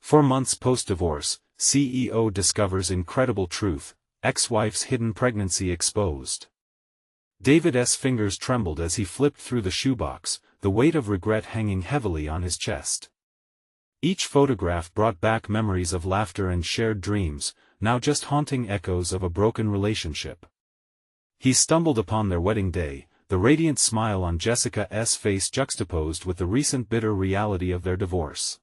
4 months post-divorce, CEO discovers incredible truth, ex-wife's hidden pregnancy exposed. David's fingers trembled as he flipped through the shoebox, the weight of regret hanging heavily on his chest. Each photograph brought back memories of laughter and shared dreams, now just haunting echoes of a broken relationship. He stumbled upon their wedding day, the radiant smile on Jessica's face juxtaposed with the recent bitter reality of their divorce.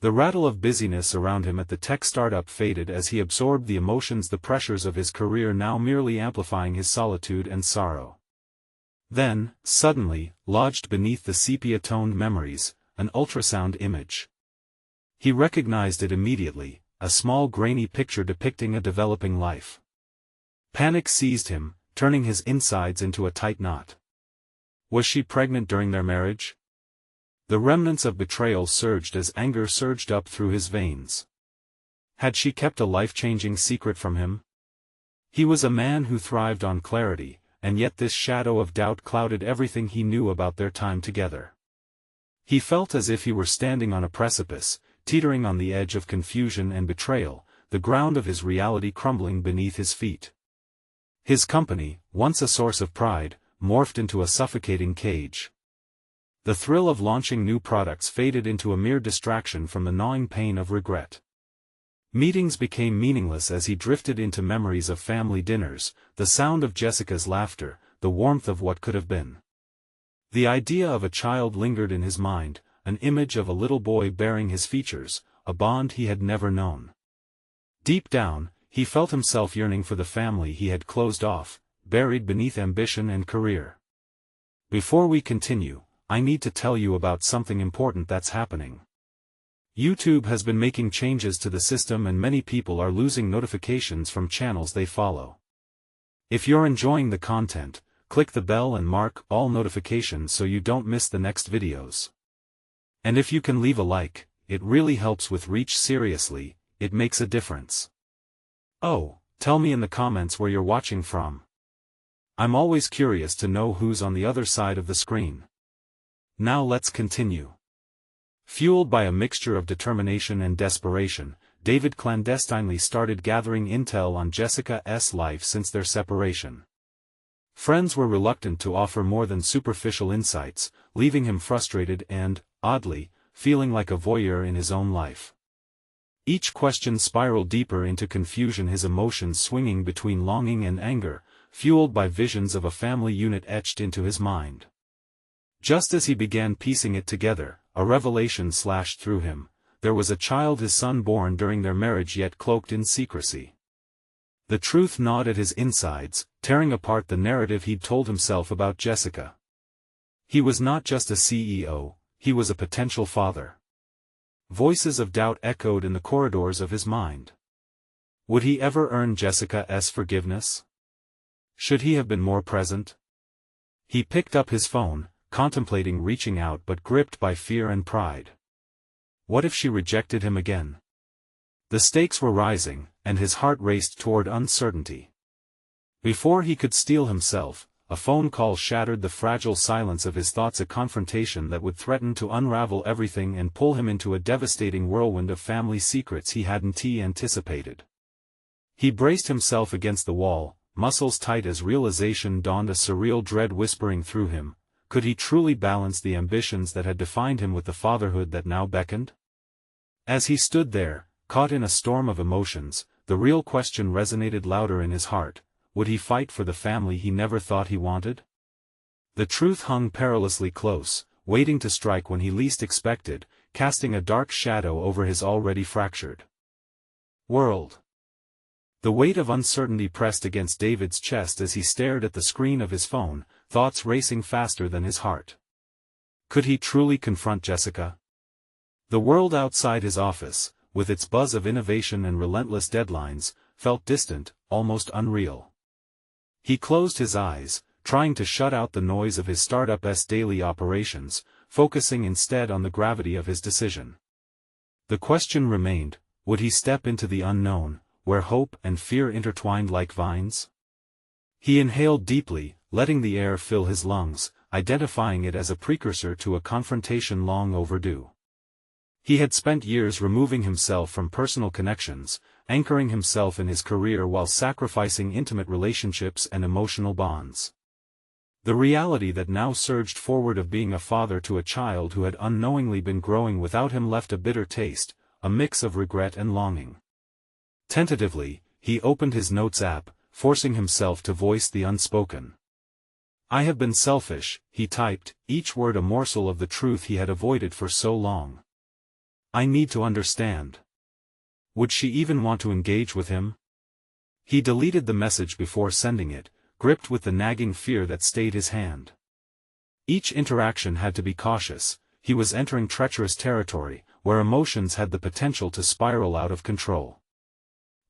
The rattle of busyness around him at the tech startup faded as he absorbed the emotions, the pressures of his career now merely amplifying his solitude and sorrow. Then, suddenly, lodged beneath the sepia-toned memories, an ultrasound image. He recognized it immediately, a small grainy picture depicting a developing life. Panic seized him, turning his insides into a tight knot. Was she pregnant during their marriage? The remnants of betrayal surged as anger surged up through his veins. Had she kept a life-changing secret from him? He was a man who thrived on clarity, and yet this shadow of doubt clouded everything he knew about their time together. He felt as if he were standing on a precipice, teetering on the edge of confusion and betrayal, the ground of his reality crumbling beneath his feet. His company, once a source of pride, morphed into a suffocating cage. The thrill of launching new products faded into a mere distraction from the gnawing pain of regret. Meetings became meaningless as he drifted into memories of family dinners, the sound of Jessica's laughter, the warmth of what could have been. The idea of a child lingered in his mind, an image of a little boy bearing his features, a bond he had never known. Deep down, he felt himself yearning for the family he had closed off, buried beneath ambition and career. Before we continue, I need to tell you about something important that's happening. YouTube has been making changes to the system and many people are losing notifications from channels they follow. If you're enjoying the content, click the bell and mark all notifications so you don't miss the next videos. And if you can leave a like, it really helps with reach. Seriously, it makes a difference. Oh, tell me in the comments where you're watching from. I'm always curious to know who's on the other side of the screen. Now let's continue. Fueled by a mixture of determination and desperation, David clandestinely started gathering intel on Jessica's life since their separation. Friends were reluctant to offer more than superficial insights, leaving him frustrated and, oddly, feeling like a voyeur in his own life. Each question spiraled deeper into confusion, his emotions swinging between longing and anger, fueled by visions of a family unit etched into his mind. Just as he began piecing it together, a revelation slashed through him. There was a child, his son, born during their marriage yet cloaked in secrecy. The truth gnawed at his insides, tearing apart the narrative he'd told himself about Jessica. He was not just a CEO, he was a potential father. Voices of doubt echoed in the corridors of his mind. Would he ever earn Jessica's forgiveness? Should he have been more present? He picked up his phone, contemplating reaching out but gripped by fear and pride. What if she rejected him again? The stakes were rising, and his heart raced toward uncertainty. Before he could steel himself, a phone call shattered the fragile silence of his thoughts, a confrontation that would threaten to unravel everything and pull him into a devastating whirlwind of family secrets he hadn't anticipated. He braced himself against the wall, muscles tight as realization dawned, a surreal dread whispering through him. Could he truly balance the ambitions that had defined him with the fatherhood that now beckoned? As he stood there, caught in a storm of emotions, the real question resonated louder in his heart: would he fight for the family he never thought he wanted? The truth hung perilously close, waiting to strike when he least expected, casting a dark shadow over his already fractured world. The weight of uncertainty pressed against David's chest as he stared at the screen of his phone, thoughts racing faster than his heart. Could he truly confront Jessica? The world outside his office, with its buzz of innovation and relentless deadlines, felt distant, almost unreal. He closed his eyes, trying to shut out the noise of his startup's daily operations, focusing instead on the gravity of his decision. The question remained: would he step into the unknown, where hope and fear intertwined like vines? He inhaled deeply, letting the air fill his lungs, identifying it as a precursor to a confrontation long overdue. He had spent years removing himself from personal connections, anchoring himself in his career while sacrificing intimate relationships and emotional bonds. The reality that now surged forward of being a father to a child who had unknowingly been growing without him left a bitter taste, a mix of regret and longing. Tentatively, he opened his notes app, forcing himself to voice the unspoken. "I have been selfish," he typed, each word a morsel of the truth he had avoided for so long. "I need to understand." Would she even want to engage with him? He deleted the message before sending it, gripped with the nagging fear that stayed his hand. Each interaction had to be cautious. He was entering treacherous territory, where emotions had the potential to spiral out of control.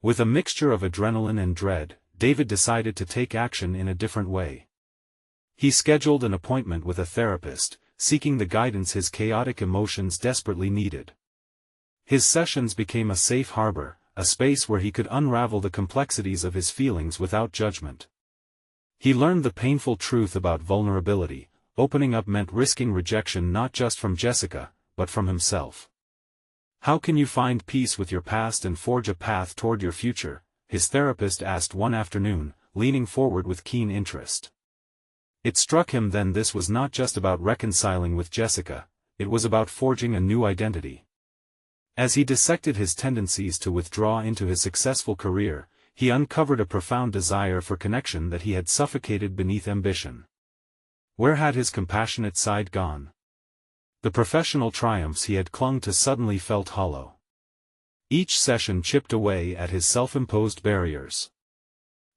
With a mixture of adrenaline and dread, David decided to take action in a different way. He scheduled an appointment with a therapist, seeking the guidance his chaotic emotions desperately needed. His sessions became a safe harbor, a space where he could unravel the complexities of his feelings without judgment. He learned the painful truth about vulnerability. Opening up meant risking rejection not just from Jessica, but from himself. "How can you find peace with your past and forge a path toward your future?" his therapist asked one afternoon, leaning forward with keen interest. It struck him then this was not just about reconciling with Jessica, it was about forging a new identity. As he dissected his tendencies to withdraw into his successful career, he uncovered a profound desire for connection that he had suffocated beneath ambition. Where had his compassionate side gone? The professional triumphs he had clung to suddenly felt hollow. Each session chipped away at his self-imposed barriers.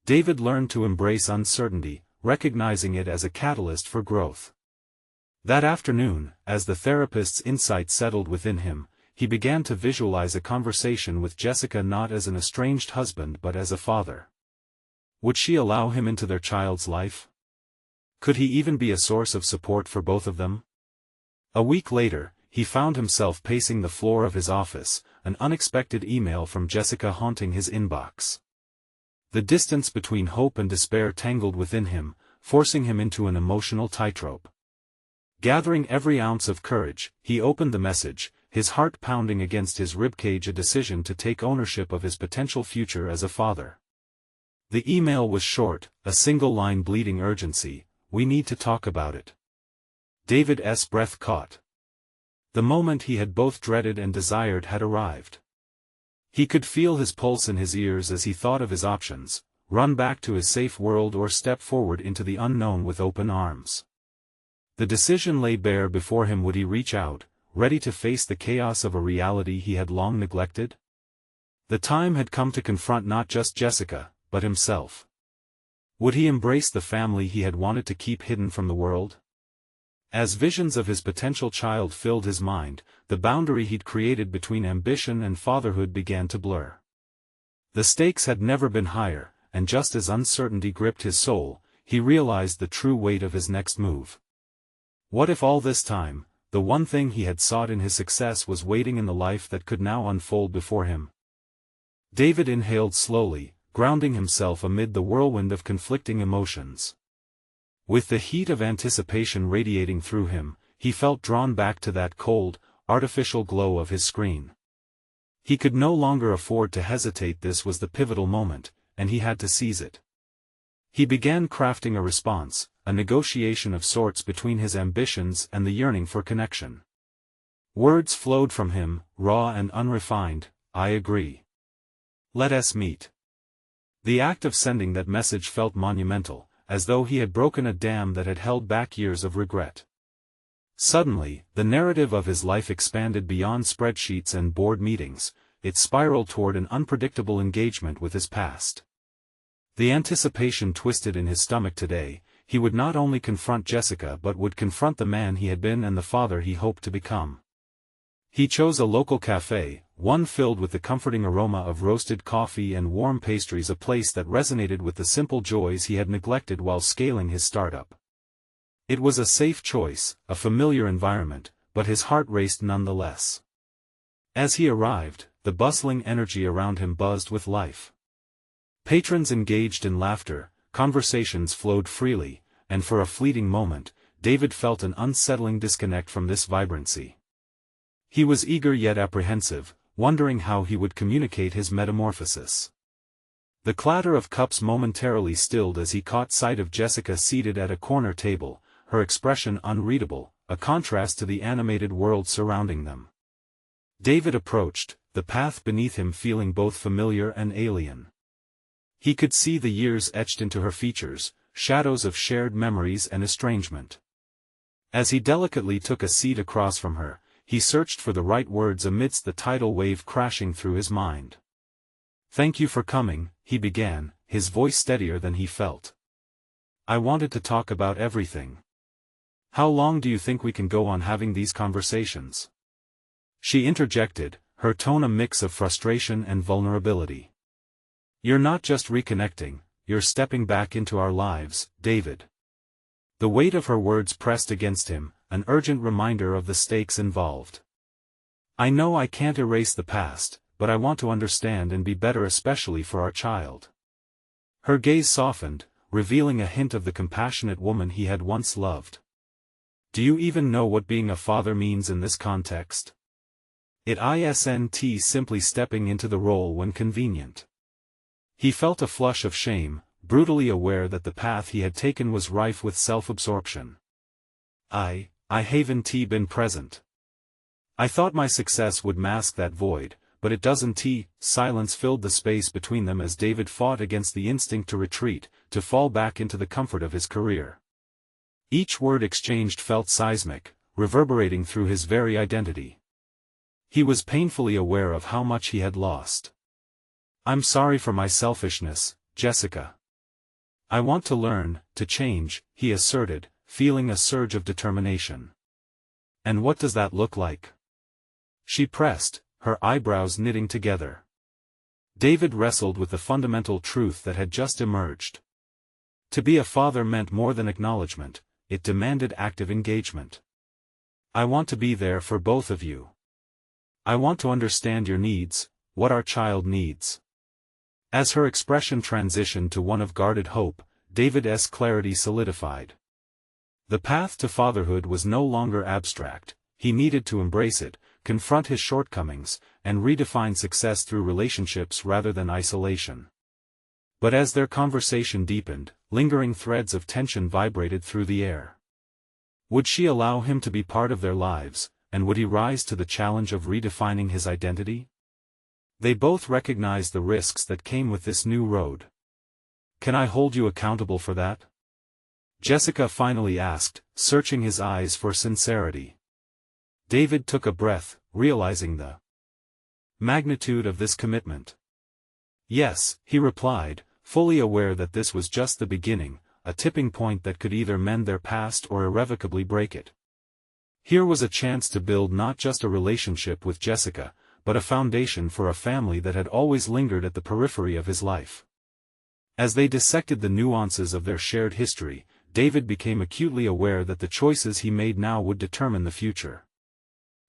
David learned to embrace uncertainty, recognizing it as a catalyst for growth. That afternoon, as the therapist's insight settled within him, he began to visualize a conversation with Jessica not as an estranged husband but as a father. Would she allow him into their child's life? Could he even be a source of support for both of them? A week later, he found himself pacing the floor of his office, an unexpected email from Jessica haunting his inbox. The distance between hope and despair tangled within him, forcing him into an emotional tightrope. Gathering every ounce of courage, he opened the message, his heart pounding against his ribcage, a decision to take ownership of his potential future as a father. The email was short, a single line bleeding urgency: "We need to talk about it." David's breath caught. The moment he had both dreaded and desired had arrived. He could feel his pulse in his ears as he thought of his options: run back to his safe world or step forward into the unknown with open arms. The decision lay bare before him. Would he reach out, ready to face the chaos of a reality he had long neglected? The time had come to confront not just Jessica, but himself. Would he embrace the family he had wanted to keep hidden from the world? As visions of his potential child filled his mind, the boundary he'd created between ambition and fatherhood began to blur. The stakes had never been higher, and just as uncertainty gripped his soul, he realized the true weight of his next move. What if all this time, the one thing he had sought in his success was waiting in the life that could now unfold before him? David inhaled slowly, grounding himself amid the whirlwind of conflicting emotions. With the heat of anticipation radiating through him, he felt drawn back to that cold, artificial glow of his screen. He could no longer afford to hesitate. This was the pivotal moment, and he had to seize it. He began crafting a response, a negotiation of sorts between his ambitions and the yearning for connection. Words flowed from him, raw and unrefined: "I agree. Let us meet." The act of sending that message felt monumental, as though he had broken a dam that had held back years of regret. Suddenly, the narrative of his life expanded beyond spreadsheets and board meetings. It spiraled toward an unpredictable engagement with his past. The anticipation twisted in his stomach. Today, he would not only confront Jessica but would confront the man he had been and the father he hoped to become. He chose a local cafe, one filled with the comforting aroma of roasted coffee and warm pastries, a place that resonated with the simple joys he had neglected while scaling his startup. It was a safe choice, a familiar environment, but his heart raced nonetheless. As he arrived, the bustling energy around him buzzed with life. Patrons engaged in laughter, conversations flowed freely, and for a fleeting moment, David felt an unsettling disconnect from this vibrancy. He was eager yet apprehensive, wondering how he would communicate his metamorphosis. The clatter of cups momentarily stilled as he caught sight of Jessica seated at a corner table, her expression unreadable, a contrast to the animated world surrounding them. David approached, the path beneath him feeling both familiar and alien. He could see the years etched into her features, shadows of shared memories and estrangement. As he delicately took a seat across from her, he searched for the right words amidst the tidal wave crashing through his mind. "Thank you for coming," he began, his voice steadier than he felt. "I wanted to talk about everything. How long do you think we can go on having these conversations?" She interjected, her tone a mix of frustration and vulnerability. "You're not just reconnecting, you're stepping back into our lives, David." The weight of her words pressed against him, an urgent reminder of the stakes involved. "I know I can't erase the past, but I want to understand and be better, especially for our child." Her gaze softened, revealing a hint of the compassionate woman he had once loved. "Do you even know what being a father means in this context?" It isn't simply stepping into the role when convenient. He felt a flush of shame, brutally aware that the path he had taken was rife with self-absorption. I haven't been present. I thought my success would mask that void, but it doesn't. Silence filled the space between them as David fought against the instinct to retreat, to fall back into the comfort of his career. Each word exchanged felt seismic, reverberating through his very identity. He was painfully aware of how much he had lost. "I'm sorry for my selfishness, Jessica. I want to learn, to change," he asserted, feeling a surge of determination. "And what does that look like?" She pressed, her eyebrows knitting together. David wrestled with the fundamental truth that had just emerged. To be a father meant more than acknowledgement, it demanded active engagement. "I want to be there for both of you. I want to understand your needs, what our child needs." As her expression transitioned to one of guarded hope, David's clarity solidified. The path to fatherhood was no longer abstract, he needed to embrace it, confront his shortcomings, and redefine success through relationships rather than isolation. But as their conversation deepened, lingering threads of tension vibrated through the air. Would she allow him to be part of their lives, and would he rise to the challenge of redefining his identity? They both recognized the risks that came with this new road. "Can I hold you accountable for that?" Jessica finally asked, searching his eyes for sincerity. David took a breath, realizing the magnitude of this commitment. "Yes," he replied, fully aware that this was just the beginning, a tipping point that could either mend their past or irrevocably break it. Here was a chance to build not just a relationship with Jessica, but a foundation for a family that had always lingered at the periphery of his life. As they dissected the nuances of their shared history, David became acutely aware that the choices he made now would determine the future.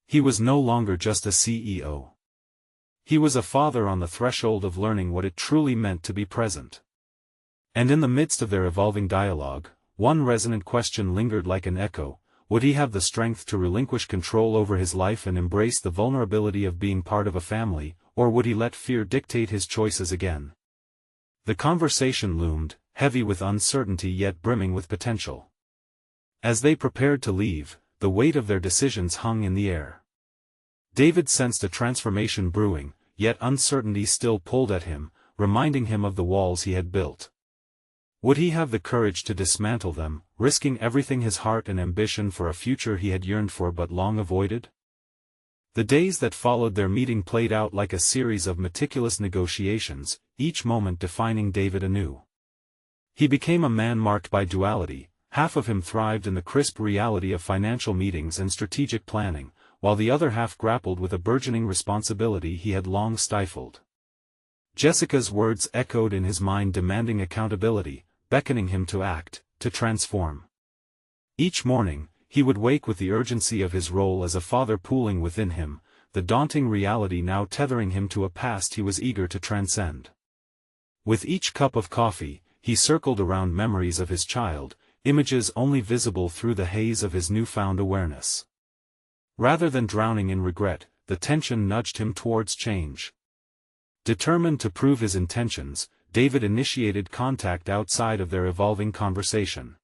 He was no longer just a CEO. He was a father on the threshold of learning what it truly meant to be present. And in the midst of their evolving dialogue, one resonant question lingered like an echo: would he have the strength to relinquish control over his life and embrace the vulnerability of being part of a family, or would he let fear dictate his choices again? The conversation loomed, heavy with uncertainty yet brimming with potential. As they prepared to leave, the weight of their decisions hung in the air. David sensed a transformation brewing, yet uncertainty still pulled at him, reminding him of the walls he had built. Would he have the courage to dismantle them, risking everything, his heart and ambition, for a future he had yearned for but long avoided? The days that followed their meeting played out like a series of meticulous negotiations, each moment defining David anew. He became a man marked by duality. Half of him thrived in the crisp reality of financial meetings and strategic planning, while the other half grappled with a burgeoning responsibility he had long stifled. Jessica's words echoed in his mind, demanding accountability, beckoning him to act, to transform. Each morning, he would wake with the urgency of his role as a father pooling within him, the daunting reality now tethering him to a past he was eager to transcend. With each cup of coffee, he circled around memories of his child, images only visible through the haze of his newfound awareness. Rather than drowning in regret, the tension nudged him towards change. Determined to prove his intentions, David initiated contact outside of their evolving conversation.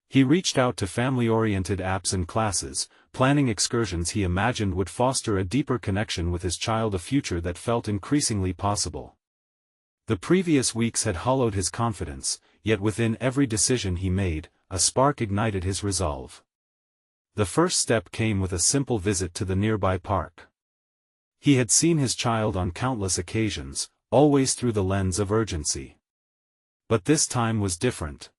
He reached out to family-oriented apps and classes, planning excursions he imagined would foster a deeper connection with his child, a future that felt increasingly possible. The previous weeks had hollowed his confidence, yet within every decision he made, a spark ignited his resolve. The first step came with a simple visit to the nearby park. He had seen his child on countless occasions, always through the lens of urgency. But this time was different.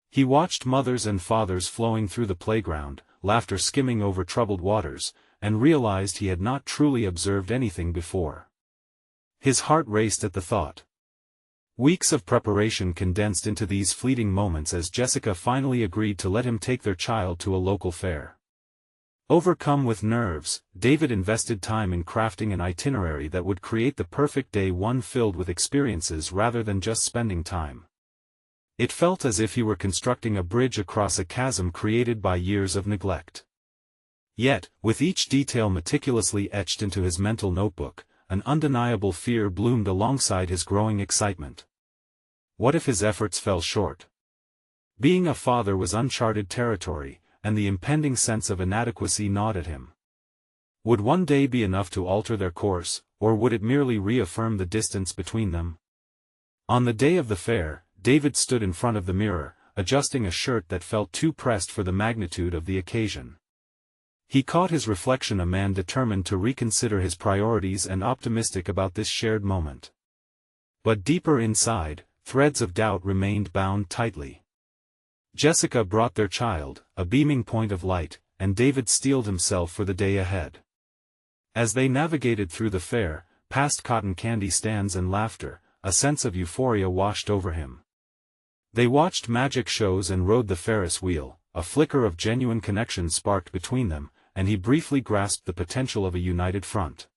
He watched mothers and fathers flowing through the playground, laughter skimming over troubled waters, and realized he had not truly observed anything before. His heart raced at the thought. Weeks of preparation condensed into these fleeting moments as Jessica finally agreed to let him take their child to a local fair. Overcome with nerves, David invested time in crafting an itinerary that would create the perfect day, one filled with experiences rather than just spending time. It felt as if he were constructing a bridge across a chasm created by years of neglect. Yet, with each detail meticulously etched into his mental notebook, an undeniable fear bloomed alongside his growing excitement. What if his efforts fell short? Being a father was uncharted territory, and the impending sense of inadequacy gnawed at him. Would one day be enough to alter their course, or would it merely reaffirm the distance between them? On the day of the fair, David stood in front of the mirror, adjusting a shirt that felt too pressed for the magnitude of the occasion. He caught his reflection, a man determined to reconsider his priorities and optimistic about this shared moment. But deeper inside, threads of doubt remained bound tightly. Jessica brought their child, a beaming point of light, and David steeled himself for the day ahead. As they navigated through the fair, past cotton candy stands and laughter, a sense of euphoria washed over him. They watched magic shows and rode the Ferris wheel, a flicker of genuine connection sparked between them, and he briefly grasped the potential of a united front.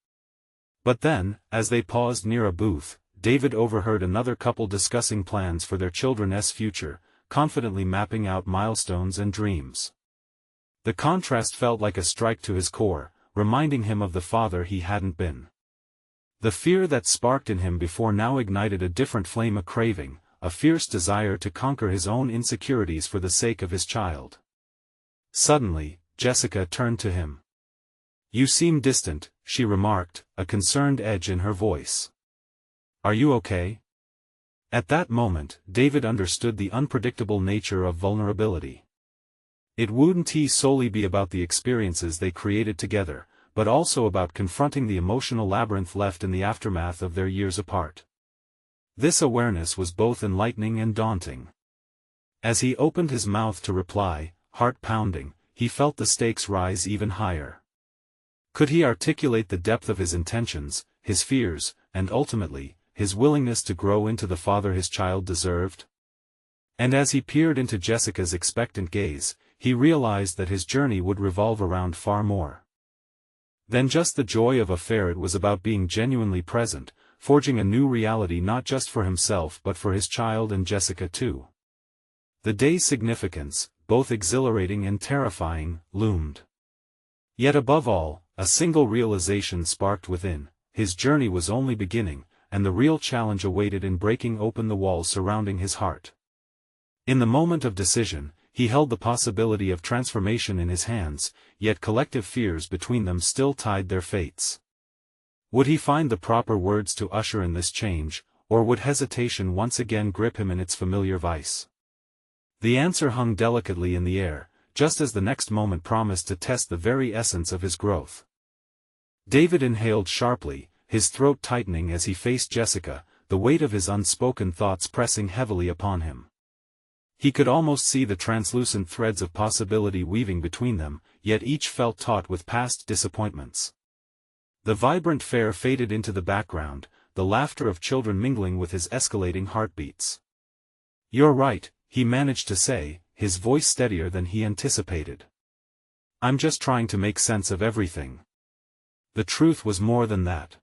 But then, as they paused near a booth, David overheard another couple discussing plans for their children's future, confidently mapping out milestones and dreams. The contrast felt like a strike to his core, reminding him of the father he hadn't been. The fear that sparked in him before now ignited a different flame, a craving, a fierce desire to conquer his own insecurities for the sake of his child. Suddenly, Jessica turned to him. "You seem distant," she remarked, a concerned edge in her voice. "Are you okay?" At that moment, David understood the unpredictable nature of vulnerability. It wouldn't solely be about the experiences they created together, but also about confronting the emotional labyrinth left in the aftermath of their years apart. This awareness was both enlightening and daunting. As he opened his mouth to reply, heart pounding, he felt the stakes rise even higher. Could he articulate the depth of his intentions, his fears, and ultimately, his willingness to grow into the father his child deserved? And as he peered into Jessica's expectant gaze, he realized that his journey would revolve around far more than just the joy of a fair. It was about being genuinely present, forging a new reality not just for himself but for his child and Jessica too. The day's significance, both exhilarating and terrifying, loomed. Yet above all, a single realization sparked within: his journey was only beginning, and the real challenge awaited in breaking open the walls surrounding his heart. In the moment of decision, he held the possibility of transformation in his hands, yet collective fears between them still tied their fates. Would he find the proper words to usher in this change, or would hesitation once again grip him in its familiar vice? The answer hung delicately in the air, just as the next moment promised to test the very essence of his growth. David inhaled sharply, his throat tightening as he faced Jessica, the weight of his unspoken thoughts pressing heavily upon him. He could almost see the translucent threads of possibility weaving between them, yet each felt taut with past disappointments. The vibrant fair faded into the background, the laughter of children mingling with his escalating heartbeats. "You're right," he managed to say, his voice steadier than he anticipated. "I'm just trying to make sense of everything." The truth was more than that.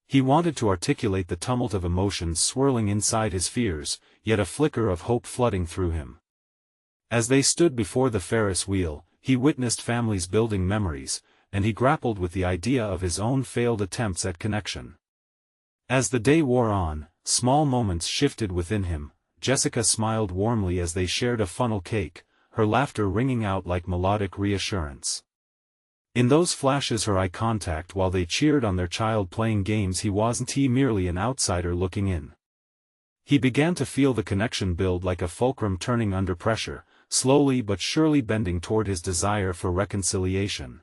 He wanted to articulate the tumult of emotions swirling inside his fears, yet a flicker of hope flooding through him. As they stood before the Ferris wheel, he witnessed families building memories, and he grappled with the idea of his own failed attempts at connection. As the day wore on, small moments shifted within him. Jessica smiled warmly as they shared a funnel cake, her laughter ringing out like melodic reassurance. In those flashes her eye contact while they cheered on their child playing games, he wasn't merely an outsider looking in. He began to feel the connection build like a fulcrum turning under pressure, slowly but surely bending toward his desire for reconciliation.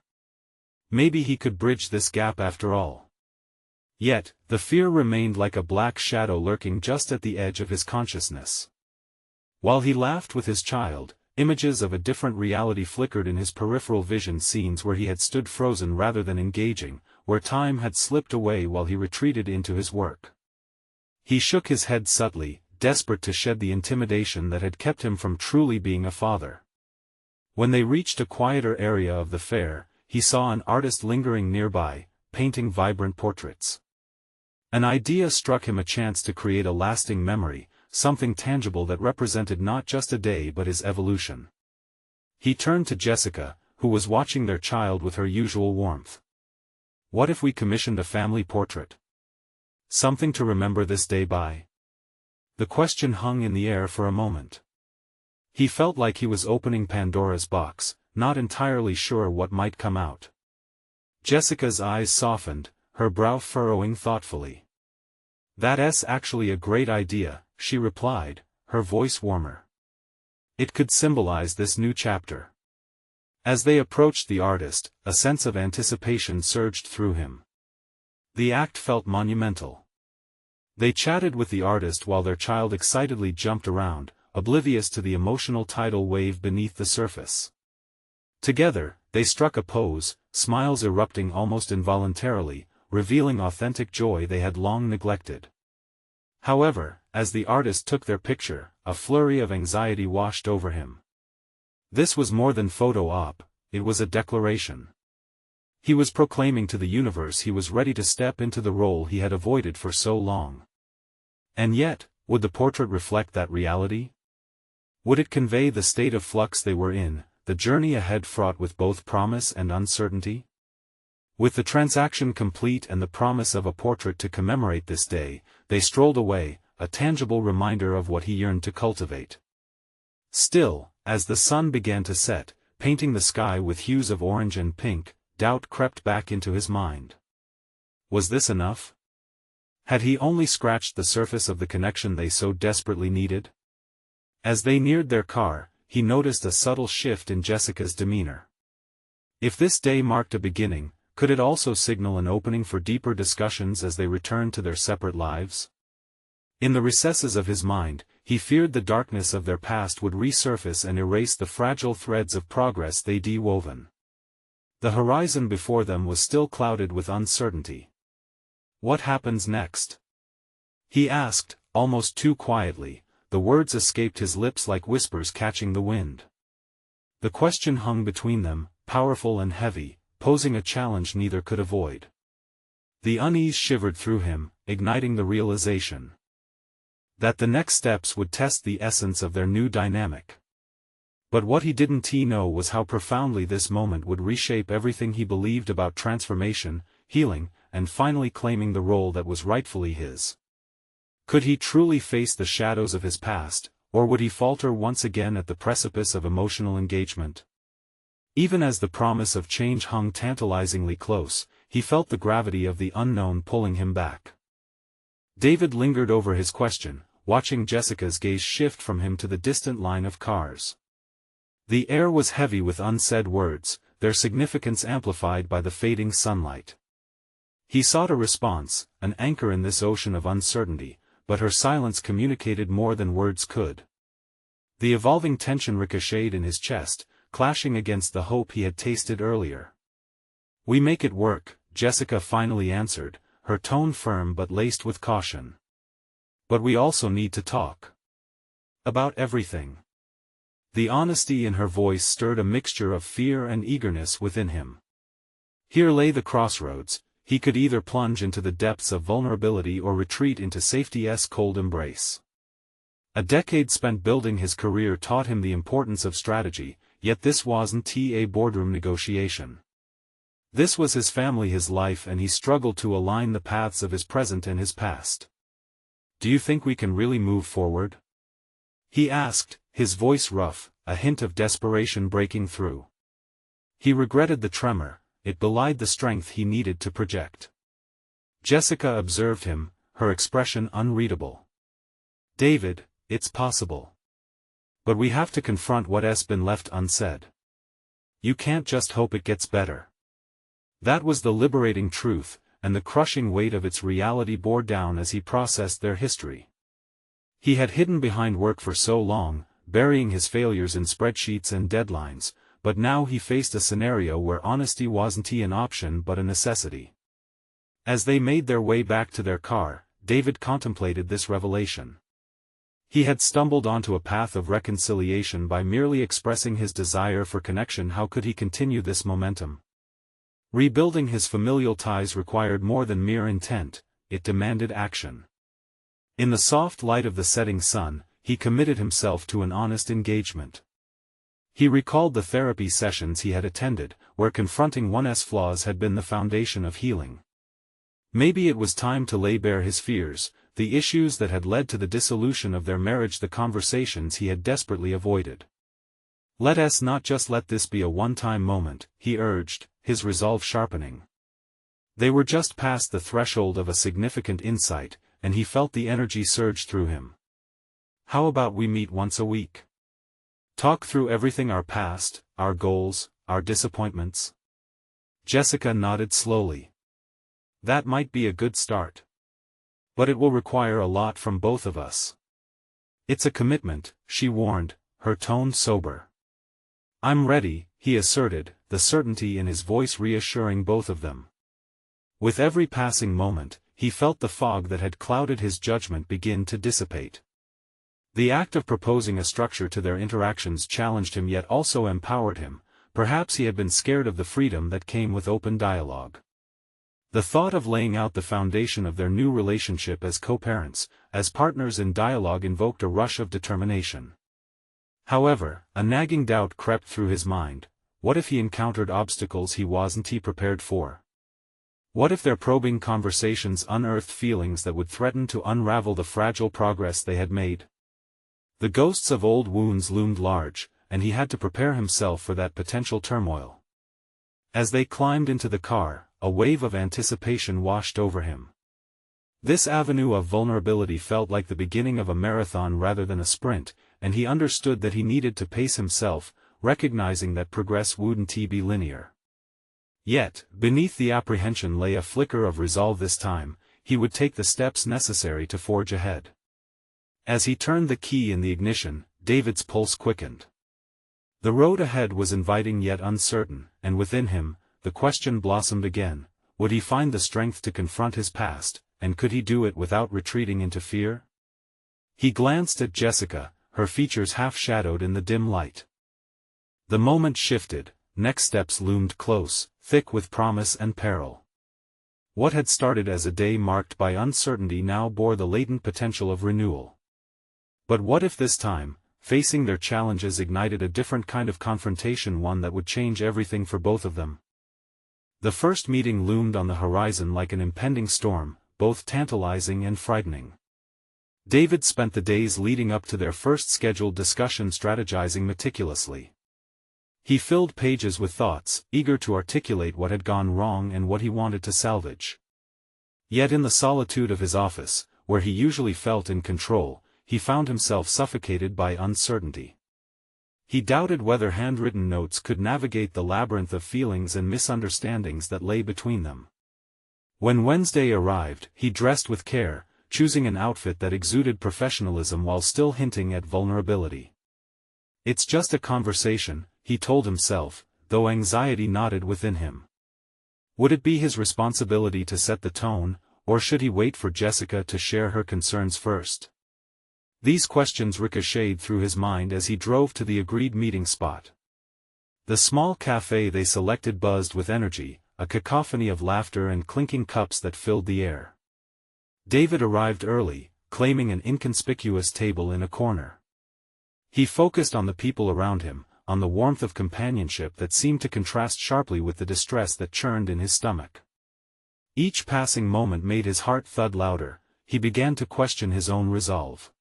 Maybe he could bridge this gap after all. Yet, the fear remained like a black shadow lurking just at the edge of his consciousness. While he laughed with his child, images of a different reality flickered in his peripheral vision, scenes where he had stood frozen rather than engaging, where time had slipped away while he retreated into his work. He shook his head subtly, desperate to shed the intimidation that had kept him from truly being a father. When they reached a quieter area of the fair, he saw an artist lingering nearby, painting vibrant portraits. An idea struck him, a chance to create a lasting memory, something tangible that represented not just a day but his evolution. He turned to Jessica, who was watching their child with her usual warmth. "What if we commissioned a family portrait? Something to remember this day by?" The question hung in the air for a moment. He felt like he was opening Pandora's box, not entirely sure what might come out. Jessica's eyes softened, her brow furrowing thoughtfully. "That's actually a great idea," she replied, her voice warmer. "It could symbolize this new chapter." As they approached the artist, a sense of anticipation surged through him. The act felt monumental. They chatted with the artist while their child excitedly jumped around, oblivious to the emotional tidal wave beneath the surface. Together, they struck a pose, smiles erupting almost involuntarily, revealing authentic joy they had long neglected. However, as the artist took their picture, a flurry of anxiety washed over him. This was more than photo op, it was a declaration. He was proclaiming to the universe he was ready to step into the role he had avoided for so long. And yet, would the portrait reflect that reality? Would it convey the state of flux they were in, the journey ahead fraught with both promise and uncertainty? With the transaction complete and the promise of a portrait to commemorate this day, they strolled away, a tangible reminder of what he yearned to cultivate. Still, as the sun began to set, painting the sky with hues of orange and pink, doubt crept back into his mind. Was this enough? Had he only scratched the surface of the connection they so desperately needed? As they neared their car, he noticed a subtle shift in Jessica's demeanor. If this day marked a beginning, could it also signal an opening for deeper discussions as they returned to their separate lives? In the recesses of his mind, he feared the darkness of their past would resurface and erase the fragile threads of progress they'd woven. The horizon before them was still clouded with uncertainty. "What happens next?" he asked, almost too quietly. The words escaped his lips like whispers catching the wind. The question hung between them, powerful and heavy, posing a challenge neither could avoid. The unease shivered through him, igniting the realization that the next steps would test the essence of their new dynamic. But what he didn't know was how profoundly this moment would reshape everything he believed about transformation, healing, and finally claiming the role that was rightfully his. Could he truly face the shadows of his past, or would he falter once again at the precipice of emotional engagement? Even as the promise of change hung tantalizingly close, he felt the gravity of the unknown pulling him back. David lingered over his question, watching Jessica's gaze shift from him to the distant line of cars. The air was heavy with unsaid words, their significance amplified by the fading sunlight. He sought a response, an anchor in this ocean of uncertainty, but her silence communicated more than words could. The evolving tension ricocheted in his chest, clashing against the hope he had tasted earlier. "We make it work," Jessica finally answered, her tone firm but laced with caution. "But we also need to talk. About everything." The honesty in her voice stirred a mixture of fear and eagerness within him. Here lay the crossroads. He could either plunge into the depths of vulnerability or retreat into safety's cold embrace. A decade spent building his career taught him the importance of strategy, yet this wasn't a boardroom negotiation. This was his family, his life, and he struggled to align the paths of his present and his past. "Do you think we can really move forward?" he asked, his voice rough, a hint of desperation breaking through. He regretted the tremor, it belied the strength he needed to project. Jessica observed him, her expression unreadable. "David, it's possible. But we have to confront what's been left unsaid. You can't just hope it gets better." That was the liberating truth, and the crushing weight of its reality bore down as he processed their history. He had hidden behind work for so long, burying his failures in spreadsheets and deadlines, but now he faced a scenario where honesty wasn't an option but a necessity. As they made their way back to their car, David contemplated this revelation. He had stumbled onto a path of reconciliation by merely expressing his desire for connection. How could he continue this momentum? Rebuilding his familial ties required more than mere intent, it demanded action. In the soft light of the setting sun, he committed himself to an honest engagement. He recalled the therapy sessions he had attended, where confronting one's flaws had been the foundation of healing. Maybe it was time to lay bare his fears, the issues that had led to the dissolution of their marriage, the conversations he had desperately avoided. "Let us not just let this be a one-time moment," he urged, his resolve sharpening. They were just past the threshold of a significant insight, and he felt the energy surge through him. "How about we meet once a week? Talk through everything, our past, our goals, our disappointments?" Jessica nodded slowly. "That might be a good start. But it will require a lot from both of us." "It's a commitment," she warned, her tone sober. "I'm ready," he asserted, the certainty in his voice reassuring both of them. With every passing moment, he felt the fog that had clouded his judgment begin to dissipate. The act of proposing a structure to their interactions challenged him yet also empowered him. Perhaps he had been scared of the freedom that came with open dialogue. The thought of laying out the foundation of their new relationship as co-parents, as partners in dialogue, invoked a rush of determination. However, a nagging doubt crept through his mind. What if he encountered obstacles he wasn't prepared for? What if their probing conversations unearthed feelings that would threaten to unravel the fragile progress they had made? The ghosts of old wounds loomed large, and he had to prepare himself for that potential turmoil. As they climbed into the car, a wave of anticipation washed over him. This avenue of vulnerability felt like the beginning of a marathon rather than a sprint, and he understood that he needed to pace himself, recognizing that progress wouldn't be linear. Yet, beneath the apprehension lay a flicker of resolve. This time, he would take the steps necessary to forge ahead. As he turned the key in the ignition, David's pulse quickened. The road ahead was inviting yet uncertain, and within him, the question blossomed again: would he find the strength to confront his past, and could he do it without retreating into fear? He glanced at Jessica, her features half-shadowed in the dim light. The moment shifted, next steps loomed close, thick with promise and peril. What had started as a day marked by uncertainty now bore the latent potential of renewal. But what if this time, facing their challenges ignited a different kind of confrontation, one that would change everything for both of them? The first meeting loomed on the horizon like an impending storm, both tantalizing and frightening. David spent the days leading up to their first scheduled discussion strategizing meticulously. He filled pages with thoughts, eager to articulate what had gone wrong and what he wanted to salvage. Yet in the solitude of his office, where he usually felt in control, he found himself suffocated by uncertainty. He doubted whether handwritten notes could navigate the labyrinth of feelings and misunderstandings that lay between them. When Wednesday arrived, he dressed with care, choosing an outfit that exuded professionalism while still hinting at vulnerability. "It's just a conversation," he told himself, though anxiety knotted within him. Would it be his responsibility to set the tone, or should he wait for Jessica to share her concerns first? These questions ricocheted through his mind as he drove to the agreed meeting spot. The small cafe they selected buzzed with energy, a cacophony of laughter and clinking cups that filled the air. David arrived early, claiming an inconspicuous table in a corner. He focused on the people around him, on the warmth of companionship that seemed to contrast sharply with the distress that churned in his stomach. Each passing moment made his heart thud louder. He began to question his own resolve.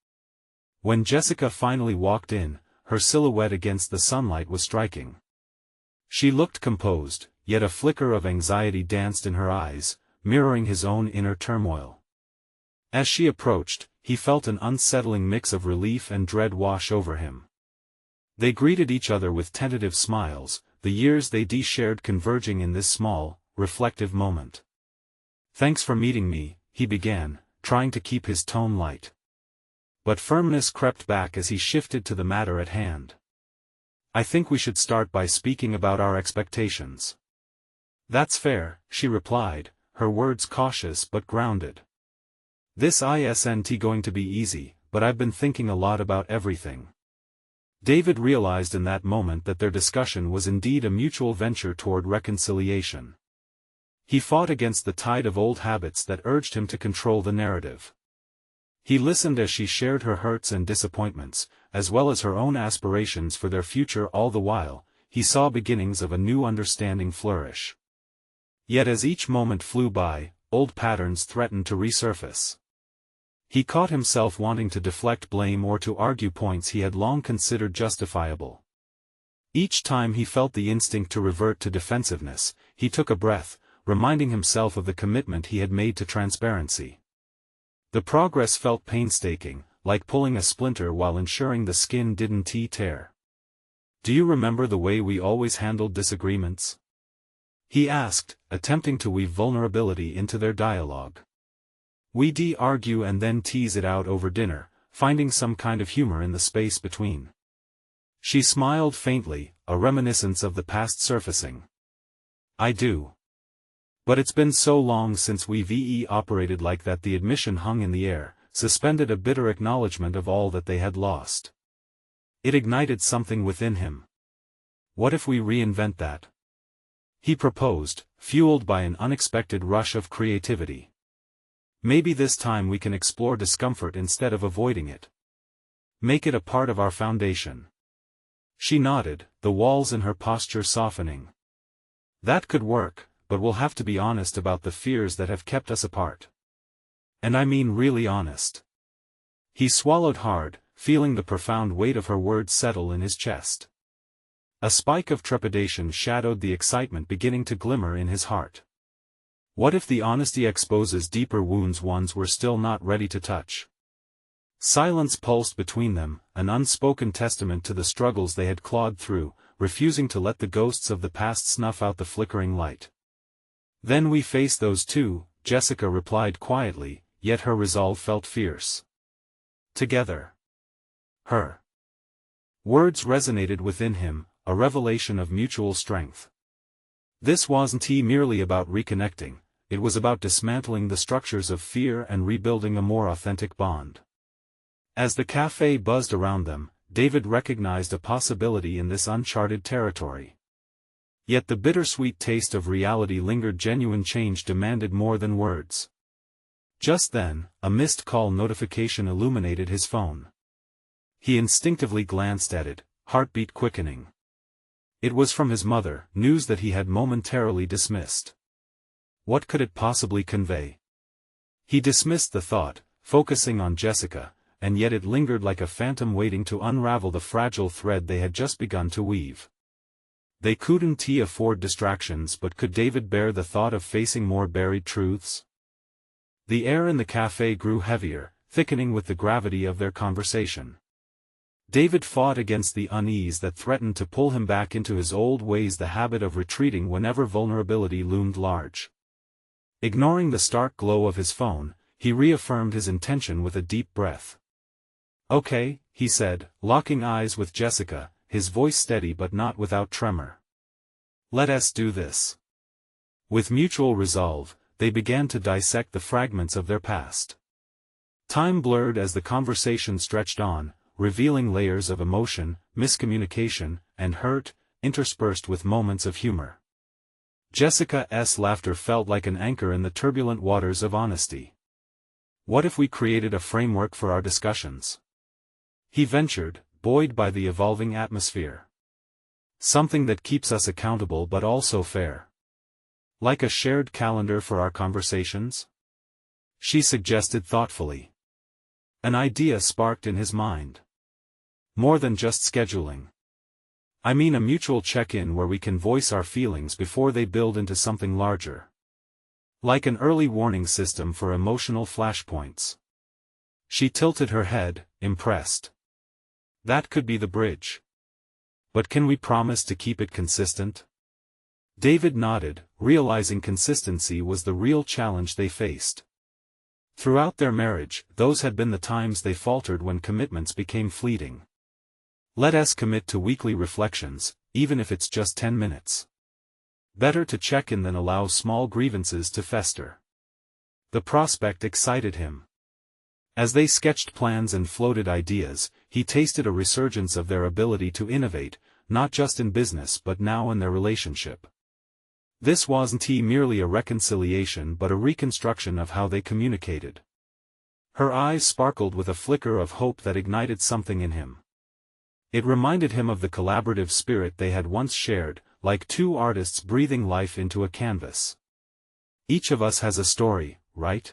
When Jessica finally walked in, her silhouette against the sunlight was striking. She looked composed, yet a flicker of anxiety danced in her eyes, mirroring his own inner turmoil. As she approached, he felt an unsettling mix of relief and dread wash over him. They greeted each other with tentative smiles, the years they shared converging in this small, reflective moment. "Thanks for meeting me," he began, trying to keep his tone light. But firmness crept back as he shifted to the matter at hand. "I think we should start by speaking about our expectations." "That's fair," she replied, her words cautious but grounded. "This isn't going to be easy, but I've been thinking a lot about everything." David realized in that moment that their discussion was indeed a mutual venture toward reconciliation. He fought against the tide of old habits that urged him to control the narrative. He listened as she shared her hurts and disappointments, as well as her own aspirations for their future. All the while, he saw beginnings of a new understanding flourish. Yet as each moment flew by, old patterns threatened to resurface. He caught himself wanting to deflect blame or to argue points he had long considered justifiable. Each time he felt the instinct to revert to defensiveness, he took a breath, reminding himself of the commitment he had made to transparency. The progress felt painstaking, like pulling a splinter while ensuring the skin didn't tear. "Do you remember the way we always handled disagreements?" he asked, attempting to weave vulnerability into their dialogue. "We'd argue and then tease it out over dinner, finding some kind of humor in the space between." She smiled faintly, a reminiscence of the past surfacing. "I do. But it's been so long since we've operated like that." The admission hung in the air, suspended, a bitter acknowledgement of all that they had lost. It ignited something within him. "What if we reinvent that?" he proposed, fueled by an unexpected rush of creativity. "Maybe this time we can explore discomfort instead of avoiding it. Make it a part of our foundation." She nodded, the walls in her posture softening. "That could work, but we'll have to be honest about the fears that have kept us apart. And I mean really honest." He swallowed hard, feeling the profound weight of her words settle in his chest. A spike of trepidation shadowed the excitement beginning to glimmer in his heart. What if the honesty exposes deeper wounds ones were still not ready to touch? Silence pulsed between them, an unspoken testament to the struggles they had clawed through, refusing to let the ghosts of the past snuff out the flickering light. "Then we face those too," Jessica replied quietly, yet her resolve felt fierce. "Together." Her words resonated within him, a revelation of mutual strength. This wasn't merely about reconnecting, it was about dismantling the structures of fear and rebuilding a more authentic bond. As the cafe buzzed around them, David recognized a possibility in this uncharted territory. Yet the bittersweet taste of reality lingered. Genuine change demanded more than words. Just then, a missed call notification illuminated his phone. He instinctively glanced at it, heartbeat quickening. It was from his mother, news that he had momentarily dismissed. What could it possibly convey? He dismissed the thought, focusing on Jessica, and yet it lingered like a phantom waiting to unravel the fragile thread they had just begun to weave. They couldn't afford distractions, but could David bear the thought of facing more buried truths? The air in the cafe grew heavier, thickening with the gravity of their conversation. David fought against the unease that threatened to pull him back into his old ways, the habit of retreating whenever vulnerability loomed large. Ignoring the stark glow of his phone, he reaffirmed his intention with a deep breath. "Okay," he said, locking eyes with Jessica, his voice steady but not without tremor. "Let us do this." With mutual resolve, they began to dissect the fragments of their past. Time blurred as the conversation stretched on, revealing layers of emotion, miscommunication, and hurt, interspersed with moments of humor. Jessica's laughter felt like an anchor in the turbulent waters of honesty. "What if we created a framework for our discussions?" he ventured, buoyed by the evolving atmosphere. Something that keeps us accountable but also fair. Like a shared calendar for our conversations? She suggested thoughtfully. An idea sparked in his mind. More than just scheduling. I mean a mutual check-in where we can voice our feelings before they build into something larger. Like an early warning system for emotional flashpoints. She tilted her head, impressed. That could be the bridge. But can we promise to keep it consistent? David nodded, realizing consistency was the real challenge they faced. Throughout their marriage, those had been the times they faltered when commitments became fleeting. Let us commit to weekly reflections, even if it's just 10 minutes. Better to check in than allow small grievances to fester. The prospect excited him. As they sketched plans and floated ideas, he tasted a resurgence of their ability to innovate, not just in business but now in their relationship. This wasn't merely a reconciliation but a reconstruction of how they communicated. Her eyes sparkled with a flicker of hope that ignited something in him. It reminded him of the collaborative spirit they had once shared, like two artists breathing life into a canvas. Each of us has a story, right?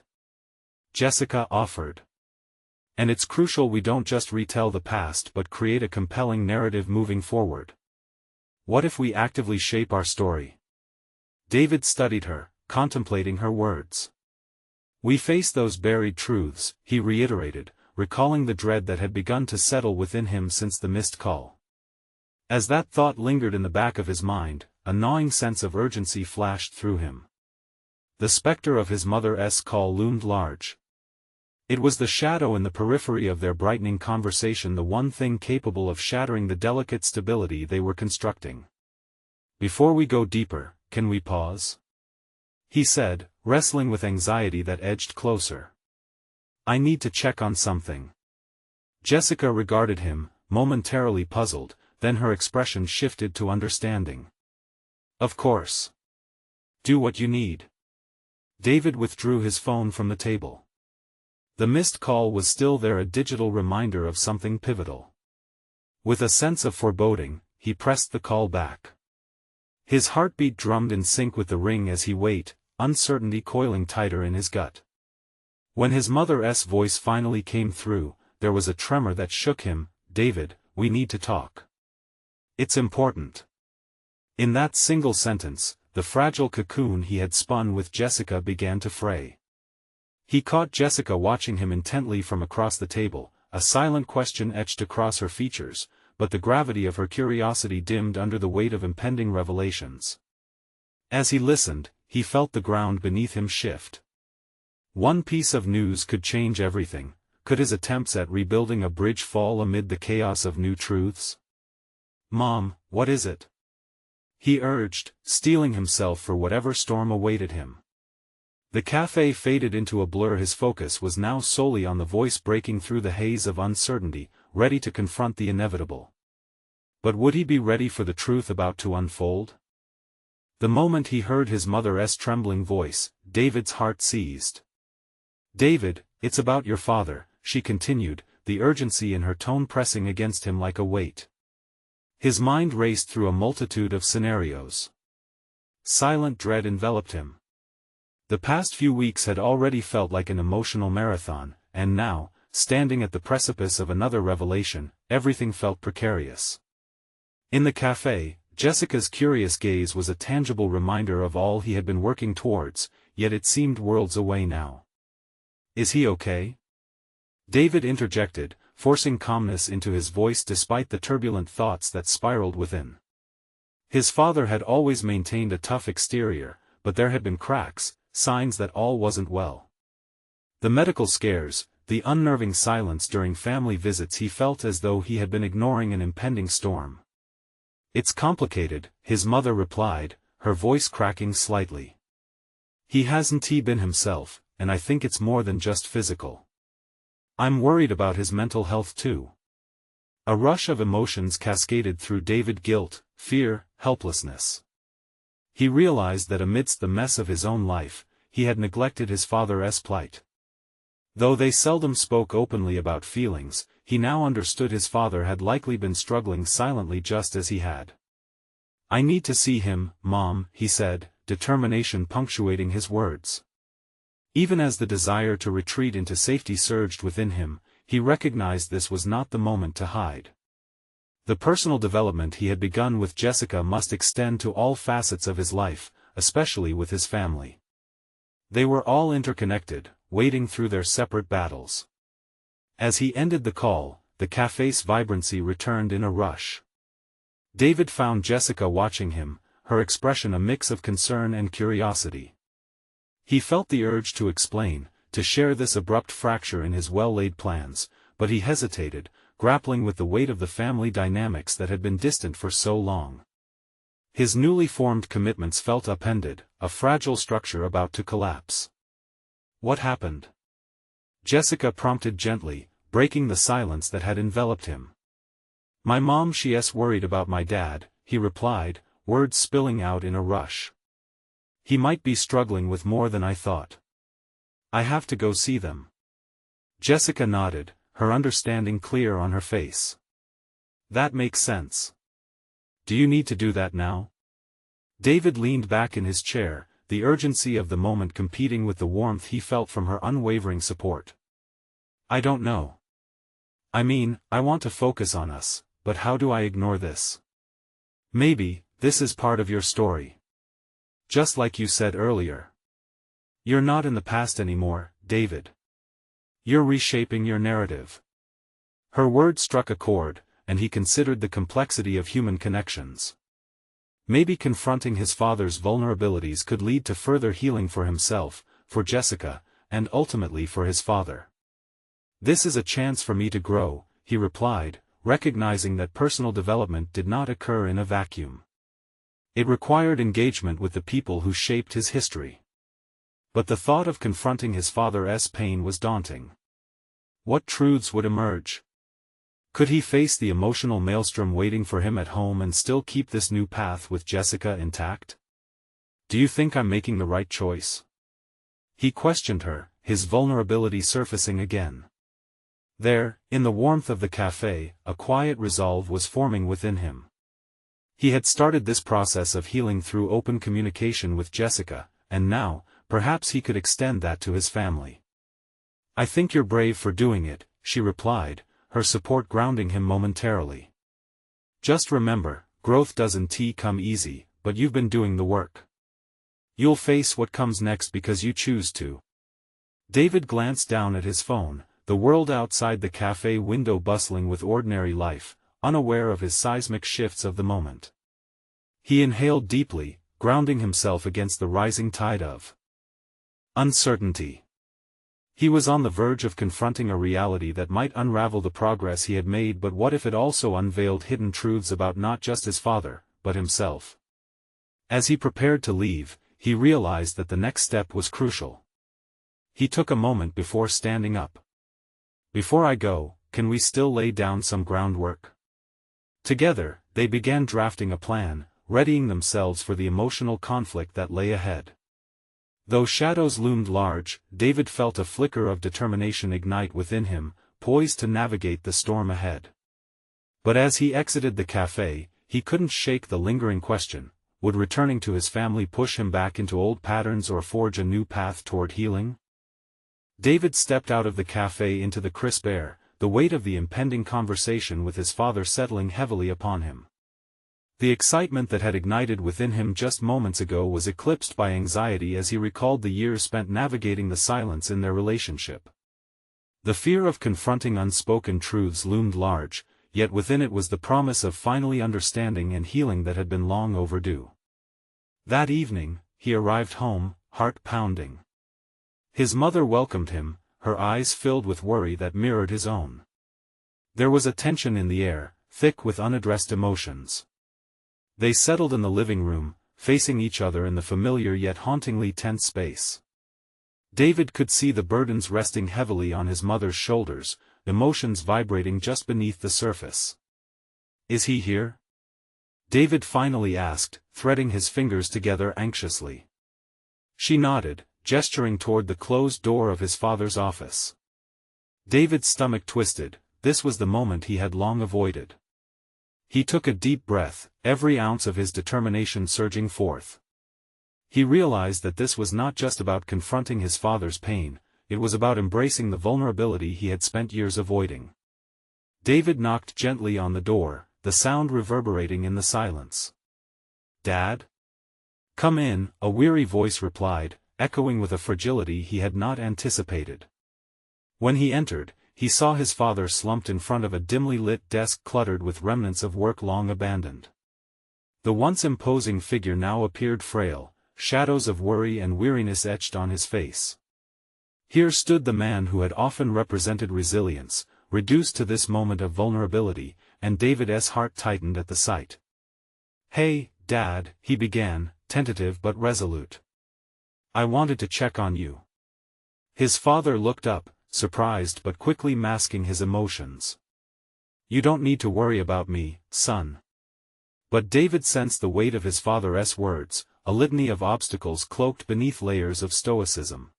Jessica offered. And it's crucial we don't just retell the past but create a compelling narrative moving forward. What if we actively shape our story? David studied her, contemplating her words. We face those buried truths, he reiterated, recalling the dread that had begun to settle within him since the missed call. As that thought lingered in the back of his mind, a gnawing sense of urgency flashed through him. The specter of his mother's call loomed large. It was the shadow in the periphery of their brightening conversation, the one thing capable of shattering the delicate stability they were constructing. Before we go deeper, can we pause? He said, wrestling with anxiety that edged closer. I need to check on something. Jessica regarded him, momentarily puzzled, then her expression shifted to understanding. Of course. Do what you need. David withdrew his phone from the table. The missed call was still there, a digital reminder of something pivotal. With a sense of foreboding, he pressed the call back. His heartbeat drummed in sync with the ring as he waited, uncertainty coiling tighter in his gut. When his mother's voice finally came through, there was a tremor that shook him. David, we need to talk. It's important. In that single sentence, the fragile cocoon he had spun with Jessica began to fray. He caught Jessica watching him intently from across the table, a silent question etched across her features, but the gravity of her curiosity dimmed under the weight of impending revelations. As he listened, he felt the ground beneath him shift. One piece of news could change everything. Could his attempts at rebuilding a bridge fall amid the chaos of new truths? Mom, what is it? He urged, steeling himself for whatever storm awaited him. The cafe faded into a blur. His focus was now solely on the voice breaking through the haze of uncertainty, ready to confront the inevitable. But would he be ready for the truth about to unfold? The moment he heard his mother's trembling voice, David's heart seized. David, it's about your father, she continued, the urgency in her tone pressing against him like a weight. His mind raced through a multitude of scenarios. Silent dread enveloped him. The past few weeks had already felt like an emotional marathon, and now, standing at the precipice of another revelation, everything felt precarious. In the cafe, Jessica's curious gaze was a tangible reminder of all he had been working towards, yet it seemed worlds away now. Is he okay? David interjected, forcing calmness into his voice despite the turbulent thoughts that spiraled within. His father had always maintained a tough exterior, but there had been cracks, signs that all wasn't well. The medical scares, the unnerving silence during family visits, he felt as though he had been ignoring an impending storm. It's complicated, his mother replied, her voice cracking slightly. He hasn't been himself, and I think it's more than just physical. I'm worried about his mental health too. A rush of emotions cascaded through David: guilt, fear, helplessness. He realized that amidst the mess of his own life, he had neglected his father's plight. Though they seldom spoke openly about feelings, he now understood his father had likely been struggling silently just as he had. "I need to see him, Mom," he said, determination punctuating his words. Even as the desire to retreat into safety surged within him, he recognized this was not the moment to hide. The personal development he had begun with Jessica must extend to all facets of his life, especially with his family. They were all interconnected, wading through their separate battles. As he ended the call, the cafe's vibrancy returned in a rush. David found Jessica watching him, her expression a mix of concern and curiosity. He felt the urge to explain, to share this abrupt fracture in his well-laid plans, but he hesitated, grappling with the weight of the family dynamics that had been distant for so long. His newly formed commitments felt upended, a fragile structure about to collapse. "What happened?" Jessica prompted gently, breaking the silence that had enveloped him. "My mom, she's worried about my dad," he replied, words spilling out in a rush. "He might be struggling with more than I thought. I have to go see them." Jessica nodded, her understanding clear on her face. "That makes sense. Do you need to do that now?" David leaned back in his chair, the urgency of the moment competing with the warmth he felt from her unwavering support. "I don't know. I mean, I want to focus on us, but how do I ignore this? Maybe, this is part of your story. Just like you said earlier. You're not in the past anymore, David. You're reshaping your narrative." Her words struck a chord, and he considered the complexity of human connections. Maybe confronting his father's vulnerabilities could lead to further healing for himself, for Jessica, and ultimately for his father. "This is a chance for me to grow," he replied, recognizing that personal development did not occur in a vacuum. It required engagement with the people who shaped his history. But the thought of confronting his father's pain was daunting. What truths would emerge? Could he face the emotional maelstrom waiting for him at home and still keep this new path with Jessica intact? "Do you think I'm making the right choice?" he questioned her, his vulnerability surfacing again. There, in the warmth of the cafe, a quiet resolve was forming within him. He had started this process of healing through open communication with Jessica, and now, perhaps he could extend that to his family. "I think you're brave for doing it," she replied, her support grounding him momentarily. "Just remember, growth doesn't come easy, but you've been doing the work. You'll face what comes next because you choose to." David glanced down at his phone, the world outside the cafe window bustling with ordinary life, unaware of his seismic shifts of the moment. He inhaled deeply, grounding himself against the rising tide of uncertainty. He was on the verge of confronting a reality that might unravel the progress he had made, but what if it also unveiled hidden truths about not just his father, but himself? As he prepared to leave, he realized that the next step was crucial. He took a moment before standing up. "Before I go, can we still lay down some groundwork?" Together, they began drafting a plan, readying themselves for the emotional conflict that lay ahead. Though shadows loomed large, David felt a flicker of determination ignite within him, poised to navigate the storm ahead. But as he exited the cafe, he couldn't shake the lingering question: would returning to his family push him back into old patterns or forge a new path toward healing? David stepped out of the cafe into the crisp air, the weight of the impending conversation with his father settling heavily upon him. The excitement that had ignited within him just moments ago was eclipsed by anxiety as he recalled the years spent navigating the silence in their relationship. The fear of confronting unspoken truths loomed large, yet within it was the promise of finally understanding and healing that had been long overdue. That evening, he arrived home, heart pounding. His mother welcomed him, her eyes filled with worry that mirrored his own. There was a tension in the air, thick with unaddressed emotions. They settled in the living room, facing each other in the familiar yet hauntingly tense space. David could see the burdens resting heavily on his mother's shoulders, emotions vibrating just beneath the surface. "Is he here?" David finally asked, threading his fingers together anxiously. She nodded, gesturing toward the closed door of his father's office. David's stomach twisted. This was the moment he had long avoided. He took a deep breath, every ounce of his determination surging forth. He realized that this was not just about confronting his father's pain, it was about embracing the vulnerability he had spent years avoiding. David knocked gently on the door, the sound reverberating in the silence. "Dad?" "Come in," a weary voice replied, echoing with a fragility he had not anticipated. When he entered, he saw his father slumped in front of a dimly lit desk cluttered with remnants of work long abandoned. The once imposing figure now appeared frail, shadows of worry and weariness etched on his face. Here stood the man who had often represented resilience, reduced to this moment of vulnerability, and David's heart tightened at the sight. "Hey, Dad," he began, tentative but resolute. "I wanted to check on you." His father looked up, surprised but quickly masking his emotions. "You don't need to worry about me, son." But David sensed the weight of his father's words, a litany of obstacles cloaked beneath layers of stoicism.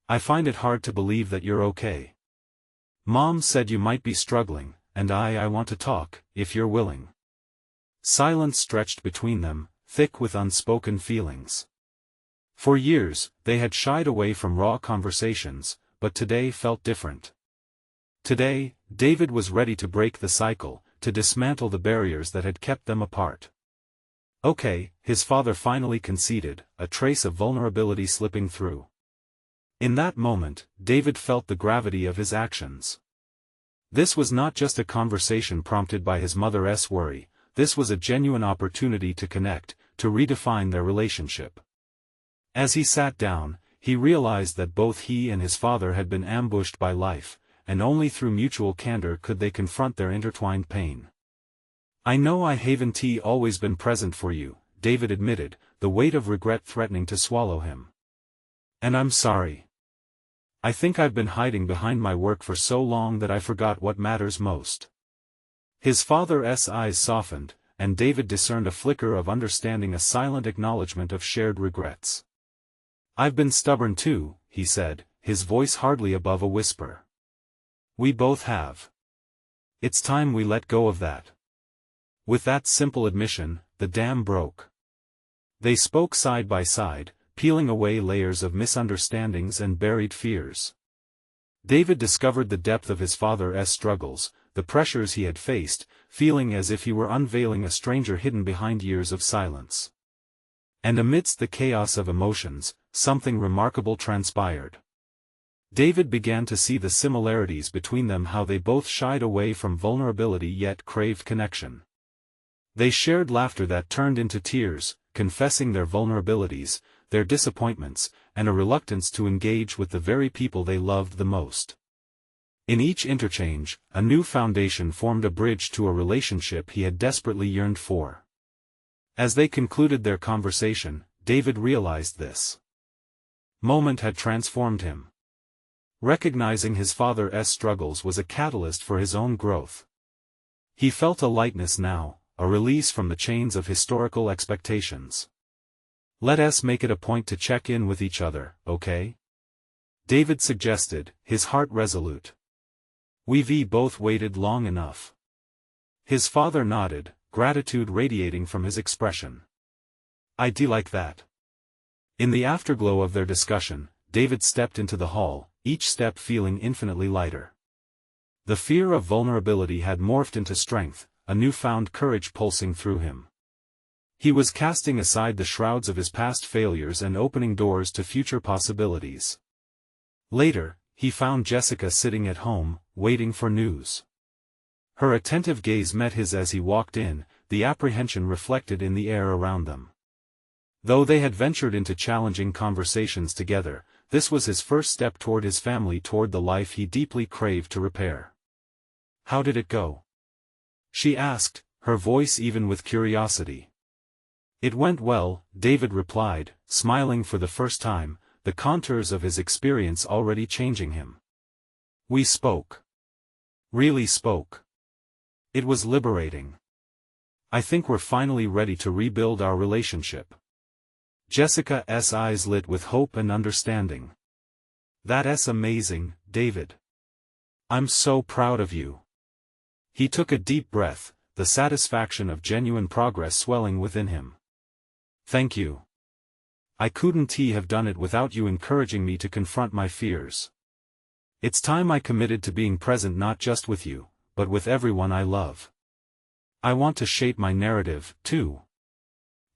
"I find it hard to believe that you're okay. Mom said you might be struggling, and I want to talk, if you're willing." Silence stretched between them, thick with unspoken feelings. For years, they had shied away from raw conversations, but today felt different. Today, David was ready to break the cycle, to dismantle the barriers that had kept them apart. "Okay," his father finally conceded, a trace of vulnerability slipping through. In that moment, David felt the gravity of his actions. This was not just a conversation prompted by his mother's worry, this was a genuine opportunity to connect, to redefine their relationship. As he sat down, he realized that both he and his father had been ambushed by life, and only through mutual candor could they confront their intertwined pain. "I know I haven't always been present for you," David admitted, the weight of regret threatening to swallow him. "And I'm sorry. I think I've been hiding behind my work for so long that I forgot what matters most." His father's eyes softened, and David discerned a flicker of understanding, a silent acknowledgement of shared regrets. "I've been stubborn too," he said, his voice hardly above a whisper. "We both have. It's time we let go of that." With that simple admission, the dam broke. They spoke side by side, peeling away layers of misunderstandings and buried fears. David discovered the depth of his father's struggles, the pressures he had faced, feeling as if he were unveiling a stranger hidden behind years of silence. And amidst the chaos of emotions, something remarkable transpired. David began to see the similarities between them, how they both shied away from vulnerability yet craved connection. They shared laughter that turned into tears, confessing their vulnerabilities, their disappointments, and a reluctance to engage with the very people they loved the most. In each interchange, a new foundation formed, a bridge to a relationship he had desperately yearned for. As they concluded their conversation, David realized this moment had transformed him. Recognizing his father's struggles was a catalyst for his own growth. He felt a lightness now, a release from the chains of historical expectations. "Let us make it a point to check in with each other, okay?" David suggested, his heart resolute. "We've both waited long enough." His father nodded, gratitude radiating from his expression. "I'd like that." In the afterglow of their discussion, David stepped into the hall, each step feeling infinitely lighter. The fear of vulnerability had morphed into strength, a newfound courage pulsing through him. He was casting aside the shrouds of his past failures and opening doors to future possibilities. Later, he found Jessica sitting at home, waiting for news. Her attentive gaze met his as he walked in, the apprehension reflected in the air around them. Though they had ventured into challenging conversations together, this was his first step toward his family, toward the life he deeply craved to repair. "How did it go?" she asked, her voice even with curiosity. "It went well," David replied, smiling for the first time, the contours of his experience already changing him. "We spoke. Really spoke. It was liberating. I think we're finally ready to rebuild our relationship." Jessica's eyes lit with hope and understanding. "That's amazing, David. I'm so proud of you." He took a deep breath, the satisfaction of genuine progress swelling within him. Thank you. I couldn't have done it without you encouraging me to confront my fears. It's time I committed to being present not just with you, but with everyone I love. I want to shape my narrative, too.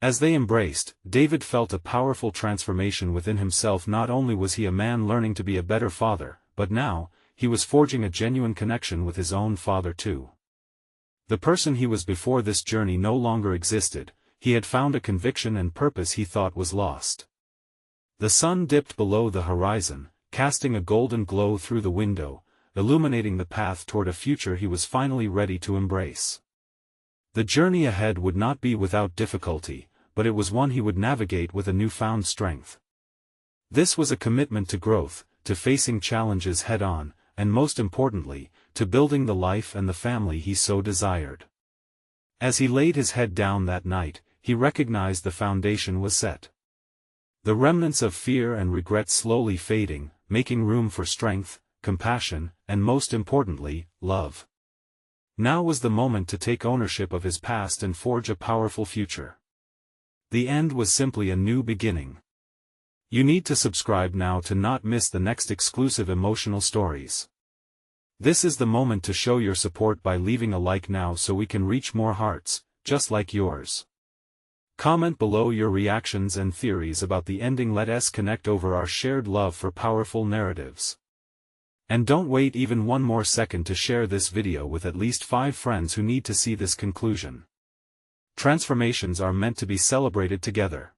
As they embraced, David felt a powerful transformation within himself. Not only was he a man learning to be a better father, but now, he was forging a genuine connection with his own father too. The person he was before this journey no longer existed. He had found a conviction and purpose he thought was lost. The sun dipped below the horizon, casting a golden glow through the window, illuminating the path toward a future he was finally ready to embrace. The journey ahead would not be without difficulty, but it was one he would navigate with a newfound strength. This was a commitment to growth, to facing challenges head-on, and most importantly, to building the life and the family he so desired. As he laid his head down that night, he recognized the foundation was set. The remnants of fear and regret slowly fading, making room for strength, compassion, and most importantly, love. Now was the moment to take ownership of his past and forge a powerful future. The end was simply a new beginning. You need to subscribe now to not miss the next exclusive emotional stories. This is the moment to show your support by leaving a like now so we can reach more hearts, just like yours. Comment below your reactions and theories about the ending. Let us connect over our shared love for powerful narratives. And don't wait even one more second to share this video with at least 5 friends who need to see this conclusion. Transformations are meant to be celebrated together.